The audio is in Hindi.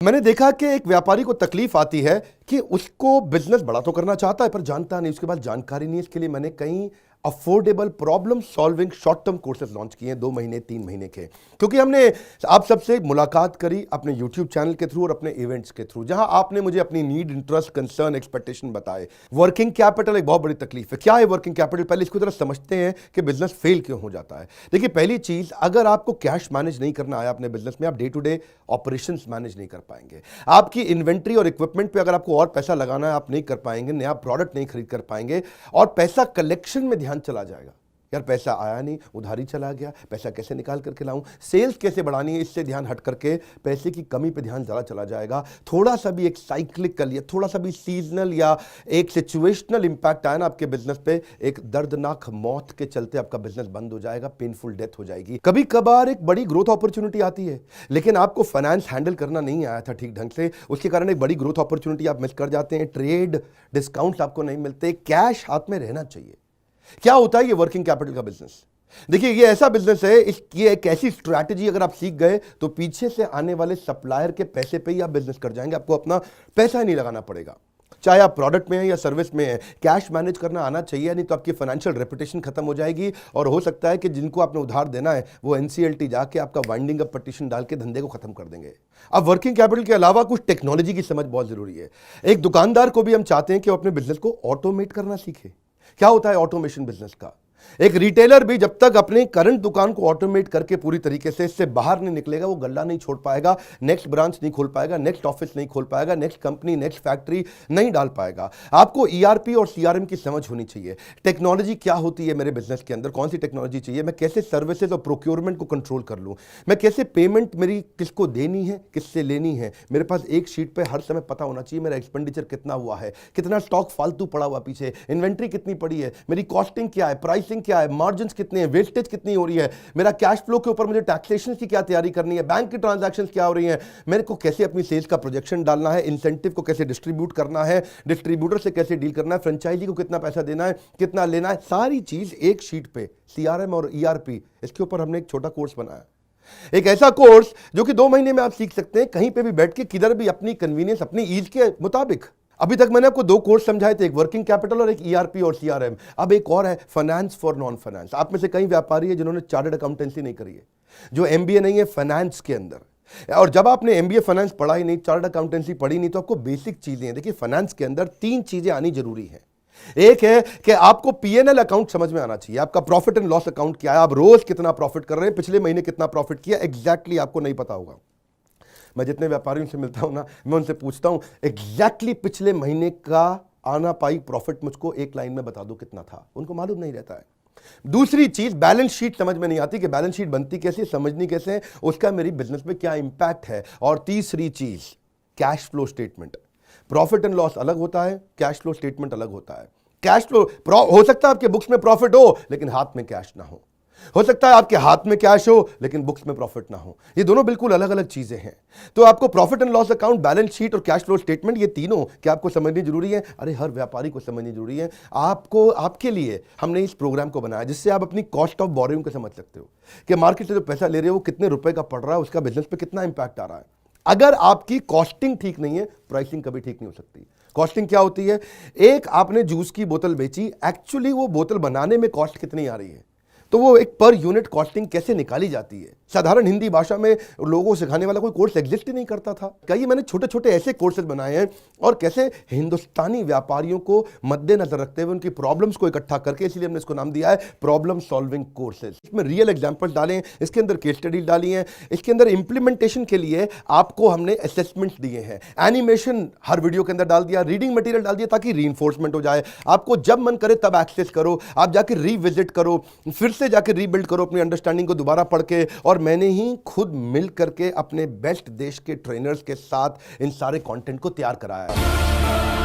मैंने देखा कि एक व्यापारी को तकलीफ आती है कि उसको बिजनेस बड़ा तो करना चाहता है पर जानता नहीं, उसके पास जानकारी नहीं है। इसके लिए मैंने कई affordable problem solving short term courses launch किए हैं 2 महीने 3 महीने के, क्योंकि हमने आप सबसे मुलाकात करी अपने यूट्यूब चैनल के थ्रू और अपने इवेंट्स के थ्रू, जहां आपने मुझे अपनी नीड, इंटरेस्ट, कंसर्न, एक्सपेक्टेशन बताए। वर्किंग कैपिटल एक बहुत बड़ी तकलीफ है। क्या है वर्किंग कैपिटल? पहले इसको जरा समझते हैं कि बिजनेस फेल क्यों हो जाता है। देखिए, पहली चीज, अगर आपको कैश मैनेज नहीं करना आया अपने बिजनेस में, आप day to day operations manage नहीं कर पाएंगे। आपकी इन्वेंट्री और इक्विपमेंट पे अगर आपको और पैसा लगाना है, आप नहीं कर पाएंगे, नया प्रोडक्ट नहीं खरीद कर पाएंगे, और पैसा कलेक्शन में ध्यान चला जाएगा। यार पैसा आया नहीं, उधारी चला गया, पैसा कैसे निकाल करके लाऊं, सेल्स कैसे बढ़ानी है, इससे ध्यान हट करके पैसे की कमी पे ध्यान ज़्यादा चला जाएगा। थोड़ा सा भी एक साइक्लिकल या थोड़ा सा भी सीजनल या एक सिचुएशनल इंपैक्ट आया ना आपके बिजनेस पे, एक दर्दनाक मौत के चलते आपका बिजनेस बंद हो जाएगा, पेनफुल डेथ हो जाएगी। कभी कभार एक बड़ी ग्रोथ अपॉर्चुनिटी आती है, लेकिन आपको फाइनेंस हैंडल करना नहीं आया था ठीक ढंग से, उसके कारण एक बड़ी ग्रोथ अपॉर्चुनिटी आप मिस कर जाते हैं। ट्रेड डिस्काउंट्स आपको नहीं मिलते, कैश हाथ में रहना चाहिए। क्या होता है ये वर्किंग कैपिटल का बिजनेस? देखिए, ये ऐसा बिजनेस है, ये एक ऐसी स्ट्रैटेजी अगर आप सीख गए तो पीछे से आने वाले सप्लायर के पैसे पे ही आप बिजनेस कर जाएंगे, आपको अपना पैसा ही नहीं लगाना पड़ेगा। चाहे आप प्रोडक्ट में है या सर्विस में है, कैश मैनेज करना आना चाहिए, नहीं तो आपकी फाइनेंशियल रेपुटेशन खत्म हो जाएगी और हो सकता है कि जिनको आपने उधार देना है वो एनसीएलटी जाके आपका वाइंडिंग अप पटिशन डाल के धंधे को खत्म कर देंगे। अब वर्किंग कैपिटल के अलावा कुछ टेक्नोलॉजी की समझ बहुत जरूरी है। एक दुकानदार को भी हम चाहते हैं कि वो अपने बिजनेस को ऑटोमेट करना सीखे। क्या होता है ऑटोमेशन बिजनेस का? एक रिटेलर भी जब तक अपने करंट दुकान को ऑटोमेट करके पूरी तरीके से इससे बाहर नहीं निकलेगा, वो गल्ला नहीं छोड़ पाएगा, नेक्स्ट ब्रांच नहीं खोल पाएगा, नेक्स्ट ऑफिस नहीं खोल पाएगा, नेक्स्ट कंपनी, नेक्स्ट फैक्ट्री नहीं डाल पाएगा। आपको ईआरपी और सीआरएम की समझ होनी चाहिए। टेक्नोलॉजी क्या होती है मेरे बिजनेस के अंदर, कौन सी टेक्नोलॉजी चाहिए, मैं कैसे सर्विसेज और प्रोक्योरमेंट को कंट्रोल कर लूँ, मैं कैसे पेमेंट मेरी किसको देनी है, किससे लेनी है। मेरे पास एक शीट पर हर समय पता होना चाहिए मेरा एक्सपेंडिचर कितना हुआ है, कितना स्टॉक फालतू पड़ा हुआ पीछे, इन्वेंट्री कितनी पड़ी है, मेरी कॉस्टिंग क्या है, प्राइसिंग क्या है, मार्जिन कितने हैं, वेस्टेज कितनी हो रही है, मेरा कैश फ्लो के ऊपर मुझे टैक्सेशन की क्या तैयारी करनी है, बैंक की ट्रांजैक्शंस क्या हो रही हैं, मेरे को कैसे अपनी सेल्स का प्रोजेक्शन डालना है, इंसेंटिव को कैसे डिस्ट्रीब्यूट करना है, डिस्ट्रीब्यूटर से कैसे डील करना है, फ्रेंचाइजी को कितना पैसा देना है, कितना लेना है, सारी चीज एक शीट पे, सीआरएम और ईआरपी। इसके ऊपर हमने एक छोटा कोर्स बनाया, एक ऐसा कोर्स जो कि 2 महीने में आप सीख सकते हैं, कहीं पे भी बैठ के, किधर भी, अपनी कन्वीनियंस, अपनी ईज के मुताबिक। अभी तक मैंने आपको 2 कोर्स समझाए थे, एक वर्किंग कैपिटल और एक ईआरपी और सीआरएम। अब एक और है फाइनेंस फॉर नॉन फाइनेंस। आप में से कई व्यापारी है जिन्होंने चार्टर्ड अकाउंटेंसी नहीं करी है, जो एमबीए नहीं है फाइनेंस के अंदर। और जब आपने एमबीए फाइनेंस पढ़ा ही नहीं, चार्टर्ड अकाउंटेंसी पढ़ी नहीं, तो आपको बेसिक चीजें हैं। देखिए, फाइनेंस के अंदर 3 चीजें आनी जरूरी है। एक है कि आपको पीएनएल अकाउंट समझ में आना चाहिए, आपका प्रॉफिट एंड लॉस अकाउंट क्या है, आप रोज कितना प्रॉफिट कर रहे हैं, पिछले महीने कितना प्रॉफिट किया, एग्जैक्टली आपको नहीं पता होगा। मैं जितने व्यापारियों से मिलता हूं ना, मैं उनसे पूछता हूं एग्जैक्टली पिछले महीने का आना पाई प्रॉफिट मुझको एक लाइन में बता दो कितना था, उनको मालूम नहीं रहता है। दूसरी चीज, बैलेंस शीट समझ में नहीं आती कि बैलेंस शीट बनती कैसे, समझनी कैसे है, उसका मेरी बिजनेस में क्या इंपैक्ट है। और तीसरी चीज, cash flow statement. Profit and loss अलग होता है, कैश फ्लो स्टेटमेंट अलग होता है। कैश फ्लो हो सकता है आपके बुक्स में प्रॉफिट हो लेकिन हाथ में कैश ना हो सकता है आपके हाथ में कैश हो लेकिन बुक्स में प्रॉफिट ना हो। ये दोनों बिल्कुल अलग अलग चीजें हैं। तो आपको profit and loss account, balance sheet और कैश फ्लो स्टेटमेंट, ये तीनों क्या आपको समझनी जरूरी है? अरे हर व्यापारी को समझनी जरूरी है। आपको, आपके लिए हमने इस प्रोग्राम को बनाया जिससे आप अपनी कॉस्ट ऑफ बोरोइंग को समझ सकते हो कि मार्केट से जो पैसा ले रहे हो कितने रुपए का पड़ रहा है, उसका बिजनेस पे कितना इंपैक्ट आ रहा है। अगर आपकी कॉस्टिंग ठीक नहीं है, प्राइसिंग कभी ठीक नहीं हो सकती। कॉस्टिंग क्या होती है? एक आपने जूस की बोतल बेची, एक्चुअली वो बोतल बनाने में कॉस्ट कितनी आ रही है, तो वो एक पर यूनिट कॉस्टिंग कैसे निकाली जाती है। साधारण हिंदी भाषा में लोगों को सिखाने वाला कोई कोर्स एग्जिस्ट ही नहीं करता था। कई मैंने छोटे छोटे ऐसे कोर्सेज बनाए हैं, और कैसे हिंदुस्तानी व्यापारियों को मद्देनजर रखते हुए उनकी प्रॉब्लम्स को इकट्ठा करके, इसलिए हमने इसको नाम दिया है प्रॉब्लम सॉल्विंग कोर्सेज। इसमें रियल एग्जांपल्स डाले हैं, इसके अंदर केस स्टडीज डाली हैं, इसके अंदर इंप्लीमेंटेशन के लिए आपको हमने असेसमेंट्स दिए हैं, एनिमेशन हर वीडियो के अंदर डाल दिया, रीडिंग मटेरियल डाल दिया ताकि रीइंफोर्समेंट हो जाए। आपको जब मन करे तब एक्सेस करो, आप जाके रीविजिट करो, फिर से जाके रीबिल्ड करो अपनी अंडरस्टैंडिंग को दोबारा पढ़ के। और मैंने ही खुद मिल करके अपने बेस्ट देश के ट्रेनर्स के साथ इन सारे कंटेंट को तैयार कराया है।